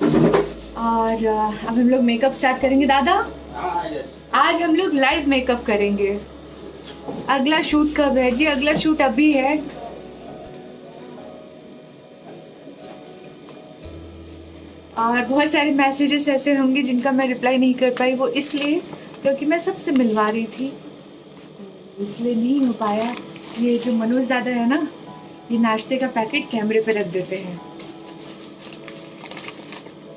और अब हम लोग मेकअप स्टार्ट करेंगे दादा। आज हम लोग लाइव मेकअप करेंगे। अगला शूट कब है जी? अगला शूट अभी है। और बहुत सारे मैसेजेस ऐसे होंगे जिनका मैं रिप्लाई नहीं कर पाई, वो इसलिए क्योंकि मैं सबसे मिलवा रही थी, इसलिए नहीं हो पाया। ये जो मनोज दादा है ना, ये नाश्ते का पैकेट कैमरे पे रख देते हैं।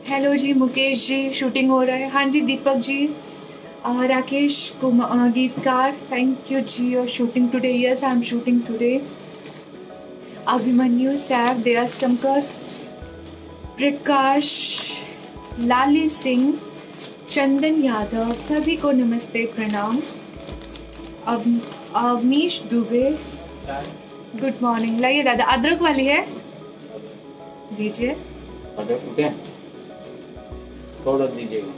हेलो जी मुकेश जी, शूटिंग हो रहा है। हाँ जी दीपक जी, राकेश कुमार गीतकार, थैंक यू जी। Your shooting today? Yes I am shooting today. Abhimanyu, Saif, Daya Shankar, Prakash, Lali Singh, Chandan Yadav, सभी को नमस्ते प्रणाम। Avnish Dubey, good morning. लाइए दादा, अदरक वाली है दीजिए। थोड़ा दीजिएगा।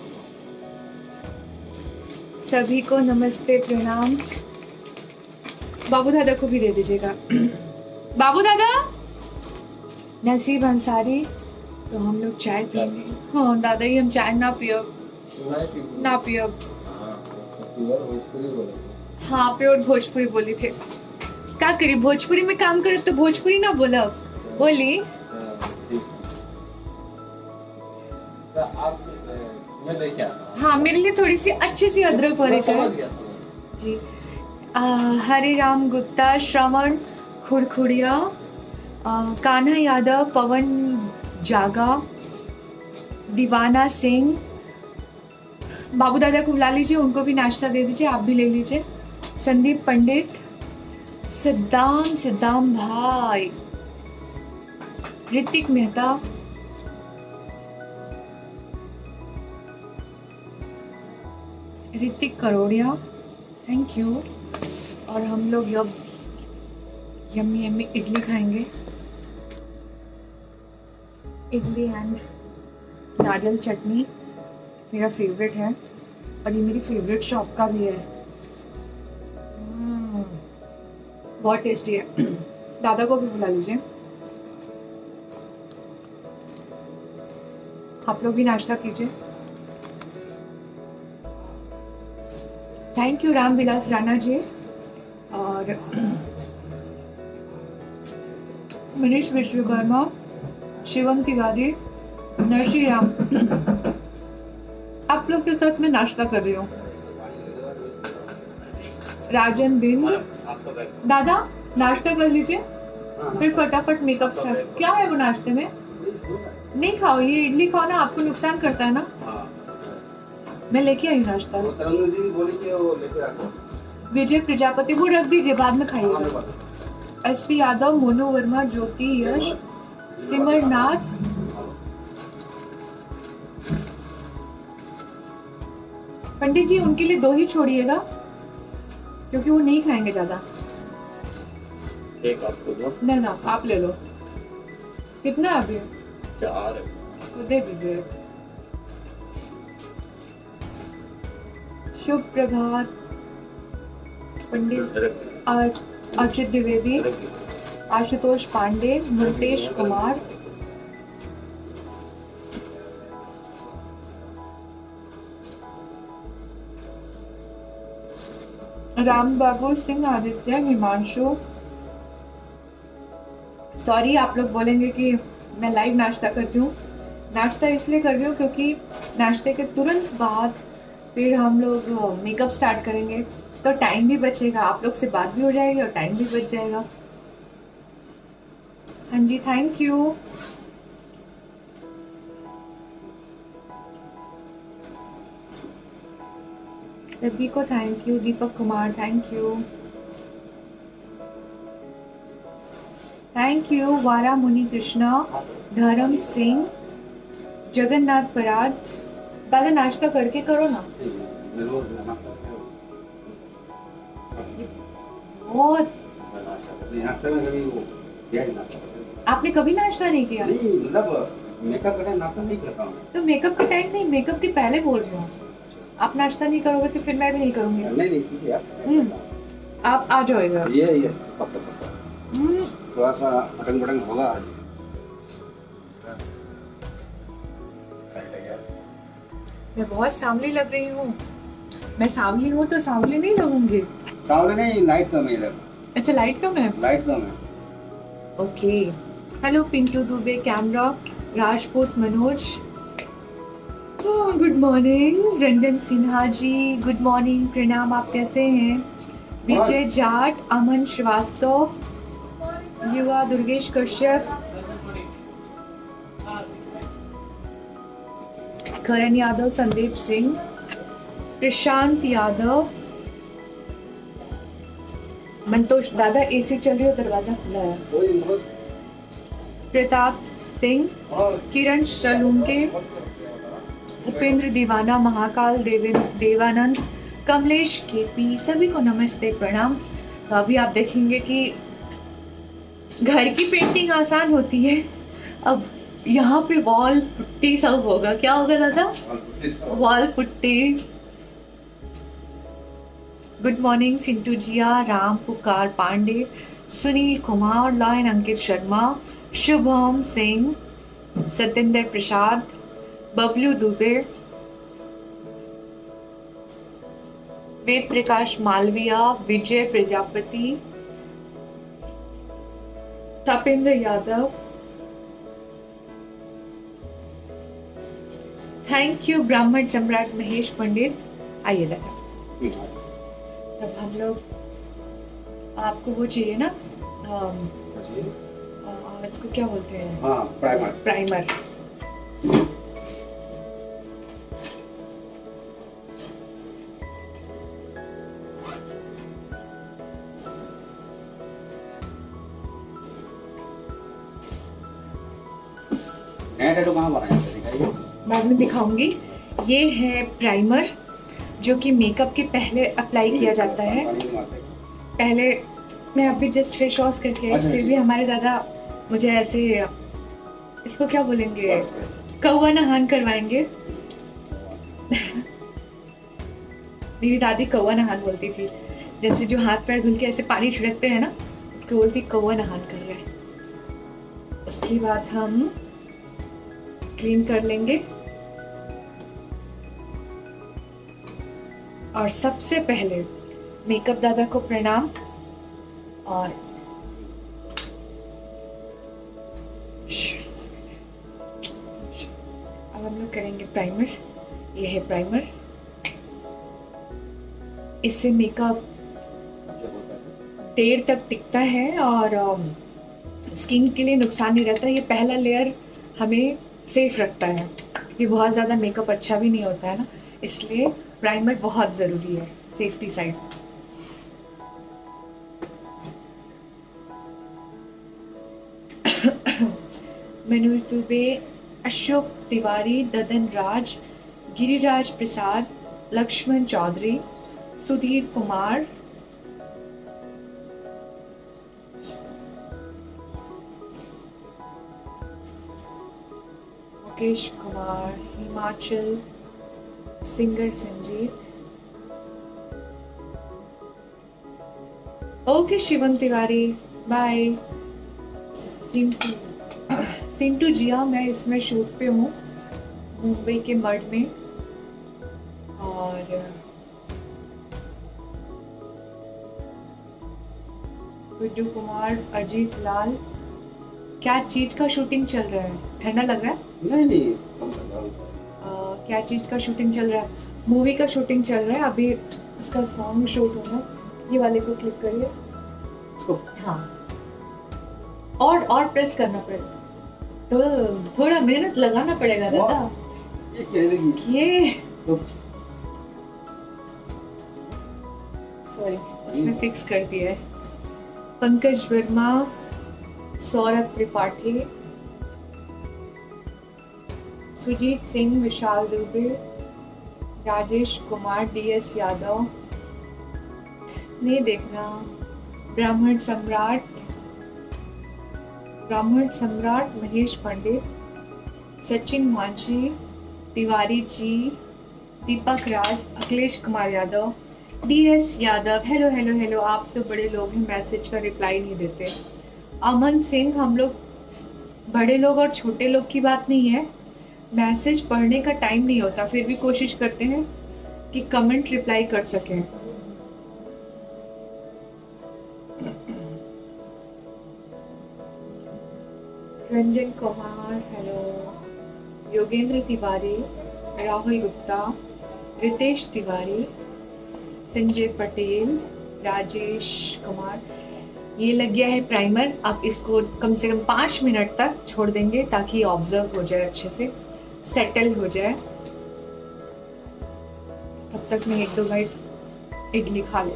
सभी को नमस्ते प्रणाम। बाबू दादा को भी दे दीजिएगा। बाबू दादा, नसीब अंसारी। तो हम लोग चाय पिएंगे। हाँ दादा, ही हम चाय ना पियब, ना पियब। हाँ प्योर भोजपुरी बोली थे। क्या करी, भोजपुरी में काम करे तो भोजपुरी ना बोला बोली। हाँ मेरे लिए थोड़ी सी अच्छी सी अदरक वाली चाय जी। हरे राम गुप्ता, श्रवण खुरखुड़िया, कान्हा यादव, पवन जागा, दीवाना सिंह। बाबू दादा को बुला लीजिए, उनको भी नाश्ता दे दीजिए, आप भी ले लीजिए। संदीप पंडित, सिद्धाम भाई, ऋतिक मेहता, ऋतिक करोड़िया, थैंक यू। और हम लोग अब यम्मी यम्मी इडली खाएंगे। इडली एंड नारियल चटनी मेरा फेवरेट है, और ये मेरी फेवरेट शॉप का भी है। बहुत टेस्टी है। दादा को भी बुला लीजिए। आप लोग भी नाश्ता कीजिए। थैंक यू राम विलास राणा जी और मनीष विश्वकर्मा, शिवम तिवारी, नरसी राम। आप लोग के साथ मैं नाश्ता कर रही हूँ। राजन बिन। दादा नाश्ता कर लीजिए, फिर फटाफट मेकअप स्टार्ट। क्या है वो नाश्ते में? नहीं खाओ, ये इडली खाओ ना, आपको नुकसान करता है ना। मैं लेके आई नाश्ता। विजय प्रजापति, वो रख दीजिए, बाद में खाइएगा। एसपी यादव, मोनू वर्मा, ज्योति यश, सिमरनाथ, पंडित जी उनके लिए 2 ही छोड़िएगा क्योंकि वो नहीं खाएंगे ज्यादा। एक आपको दो। नहीं ना, आप ले लो। कितना है अभी? 4 है। तो दे दीजिए। शुभ प्रभात पंडित अर्चित द्विवेदी, आशुतोष पांडे, मुकेश कुमार, राम बाबू सिंह, आदित्य, हिमांशु। सॉरी, आप लोग बोलेंगे कि मैं लाइव नाश्ता करती हूँ। नाश्ता इसलिए कर रही हूँ क्योंकि नाश्ते के तुरंत बाद फिर हम लोग मेकअप स्टार्ट करेंगे, तो टाइम भी बचेगा, आप लोग से बात भी हो जाएगी और टाइम भी बच जाएगा। हाँ जी थैंक यू। सभी को thank you. Deepak Kumar thank you, thank you. वारा मुनि कृष्णा, धर्म सिंह, जगन्नाथ पराज। दादा नाश्ता करके करो ना। बहुत आपने कभी नाश्ता नहीं किया? नहीं, मतलब मेकअप का टाइम नाश्ता नहीं करता हूँ। तो मेकअप का टाइम नहीं, मेकअप के पहले बोल रही हूँ। आप नाश्ता नहीं करोगे तो फिर मैं भी नहीं करूंगी। नहीं नहीं कीजिए आप आ जाओ इधर। ये पक्का थोड़ा सा अटंग बटंग होगा। साइड है यार। मैं बहुत सांवली लग रही हूँ। मैं सांवली हूँ तो सांवली नहीं लगूंगी। सामने नहीं, लाइट कम है इधर। अच्छा, लाइट कम है। लाइट कम है। Okay. Hello Pintu Dubey, camera Rajput Manoj, good morning. Ranjan Sinha ji good morning, प्रणाम, आप कैसे हैं? विजय जाट, अमन श्रीवास्तव, युवा दुर्गेश कश्यप, करण यादव, संदीप सिंह, प्रशांत यादव, मंतोष दादा एसी चल रही हो, दरवाजा खुला है, प्रताप सिंह, किरण सलूंके, उपेंद्र दीवाना, महाकाल देवानंद, कमलेश केपी, सभी को नमस्ते प्रणाम। तो अभी आप देखेंगे कि घर की पेंटिंग आसान होती है, अब यहाँ पे वॉल पुट्टी सब होगा। क्या होगा दादा? Wall putty. Good morning Sintu Jiya, Ram Pukar Pandey, Sunil Kumar, lion Ankit Sharma, Shubham Singh, Satyendra Prasad, Bablu Dubey, Ved Prakash Malviya, Vijay Prajapati, Tapendra Yadav, thank you Brahman Samrat Mahesh पंडित। आइए दादा, अब हम लोग, आपको वो चाहिए ना, इसको क्या बोलते हैं? हाँ, प्राइमर। प्राइमर। नया टैटू कहाँ बनाया है दिखाइए। बाद में दिखाऊंगी। ये है प्राइमर, जो कि मेकअप के पहले अप्लाई किया जाता है। पहले मैं अभी जस्ट फेस वॉश करके आई, फिर भी हमारे दादा मुझे ऐसे, इसको क्या बोलेंगे, कौवा नहान करवाएंगे। मेरी दादी कौवा नहान बोलती थी, जैसे जो हाथ पैर धुल के ऐसे पानी छिड़कते हैं ना, उसको बोलती कौवा नहान कर रहे हैं। उसके बाद हम क्लीन कर लेंगे, और सबसे पहले मेकअप दादा को प्रणाम। और अब हम लोग करेंगे प्राइमर। ये है प्राइमर, इससे मेकअप देर तक टिकता है और स्किन के लिए नुकसान नहीं रहता। ये पहला लेयर हमें सेफ रखता है, क्योंकि बहुत ज़्यादा मेकअप अच्छा भी नहीं होता है ना, इसलिए प्राइमर बहुत ज़रूरी है safety side. Manoj Dubey, Ashok Tiwari, Dadan Raj, Giriraj Prasad, Laxman Chaudhary, Sudhir Kumar, Mukesh Kumar, Himachal, singer Sanjeet. Okay Shivam Tiwari, bye. Sintu Jiya, मैं इसमें शूट पे हूँ मुंबई के मड में, और गुड्डू कुमार, अजीत लाल। क्या चीज का शूटिंग चल रहा है? ठंडा लग रहा है? नहीं कम लग रहा है। क्या चीज का शूटिंग चल रहा है? मूवी का शूटिंग चल रहा है अभी, उसका सॉन्ग शूट होगा। ये वाले को क्लिक करिए, इसको। हाँ, और प्रेस करना पड़ेगा, तो थोड़ा मेहनत लगाना पड़ेगा दादा। ये क्या है? ये तो सॉरी, उसने फिक्स कर दिया है। पंकज वर्मा, सौरभ त्रिपाठी, सुजीत सिंह, विशाल दुबे, राजेश कुमार, डीएस यादव, नहीं देखना, Brahman Samrat Mahesh Pandit, Sachin Manjhi, Tiwari ji, Deepak Raj, Akhilesh Kumar Yadav, DS Yadav. Hello hello hello, आप तो बड़े लोग हैं, मैसेज का रिप्लाई नहीं देते। अमन सिंह, हम लोग बड़े लोग और छोटे लोग की बात नहीं है, मैसेज पढ़ने का टाइम नहीं होता, फिर भी कोशिश करते हैं कि कमेंट रिप्लाई कर सकें। रंजन कुमार हेलो, योगेंद्र तिवारी, राहुल गुप्ता, रितेश तिवारी, संजय पटेल, राजेश कुमार। ये लग गया है प्राइमर। आप इसको कम से कम 5 मिनट तक छोड़ देंगे ताकि ऑब्जर्व हो जाए, अच्छे से सेटल हो जाए। तब तक मैं 1-2 बाइट इडली खा ले,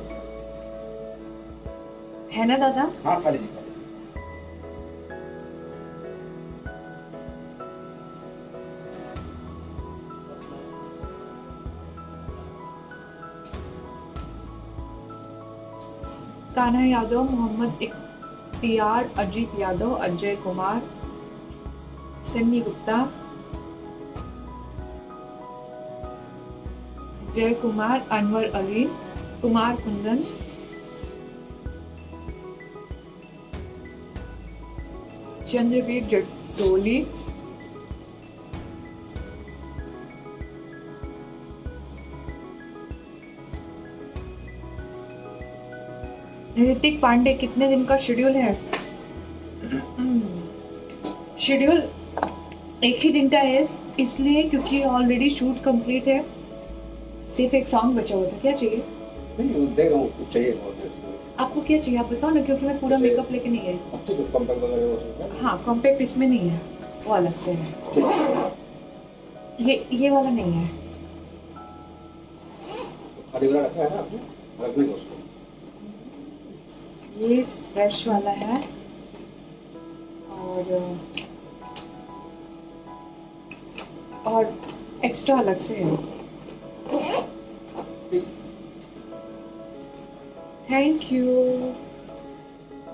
है ना दादा? हाँ, खा लीजिए। कान्हा यादव, मोहम्मद इख्तियार, अजीत यादव, अजय कुमार, सन्नी गुप्ता, जय कुमार, अनवर अली, कुमार कुंदन, चंद्रवीर जटोली, ऋतिक पांडे। कितने दिन का शेड्यूल है? शेड्यूल एक ही दिन का है, इसलिए क्योंकि ऑलरेडी शूट कंप्लीट है, सिर्फ एक सॉन्ग बचा हुआ था। क्या चाहिए? नहीं, दे रहा हूँ, कुछ चाहिए बहुत है। आपको क्या चाहिए आप बताओ ना, क्योंकि मैं पूरा मेकअप लेके नहीं आई। अच्छे जो कॉम्पैक्ट वगैरह हो सकता है। हाँ, कॉम्पैक्ट इसमें नहीं है, वो अलग से है। ये वाला नहीं है। खाली वाला रखा है ना आपने? रखने को उसको। ये फ्रेश वाला है और एक्स्ट्रा अलग से है। थैंक यू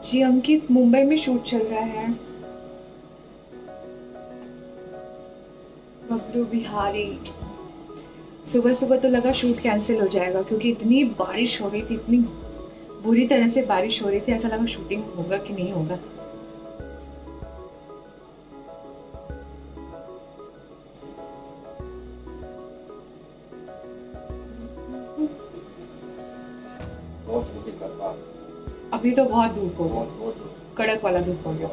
जी। अंकित, मुंबई में शूट चल रहा है। बबलू बिहारी, सुबह सुबह तो लगा शूट कैंसिल हो जाएगा क्योंकि इतनी बारिश हो रही थी, इतनी बुरी तरह से बारिश हो रही थी, ऐसा लगा शूटिंग होगा कि नहीं होगा। बहुत धूप निकल रहा है। अभी तो बहुत धूप हो गया, बहुत कड़क वाला धूप हो गया।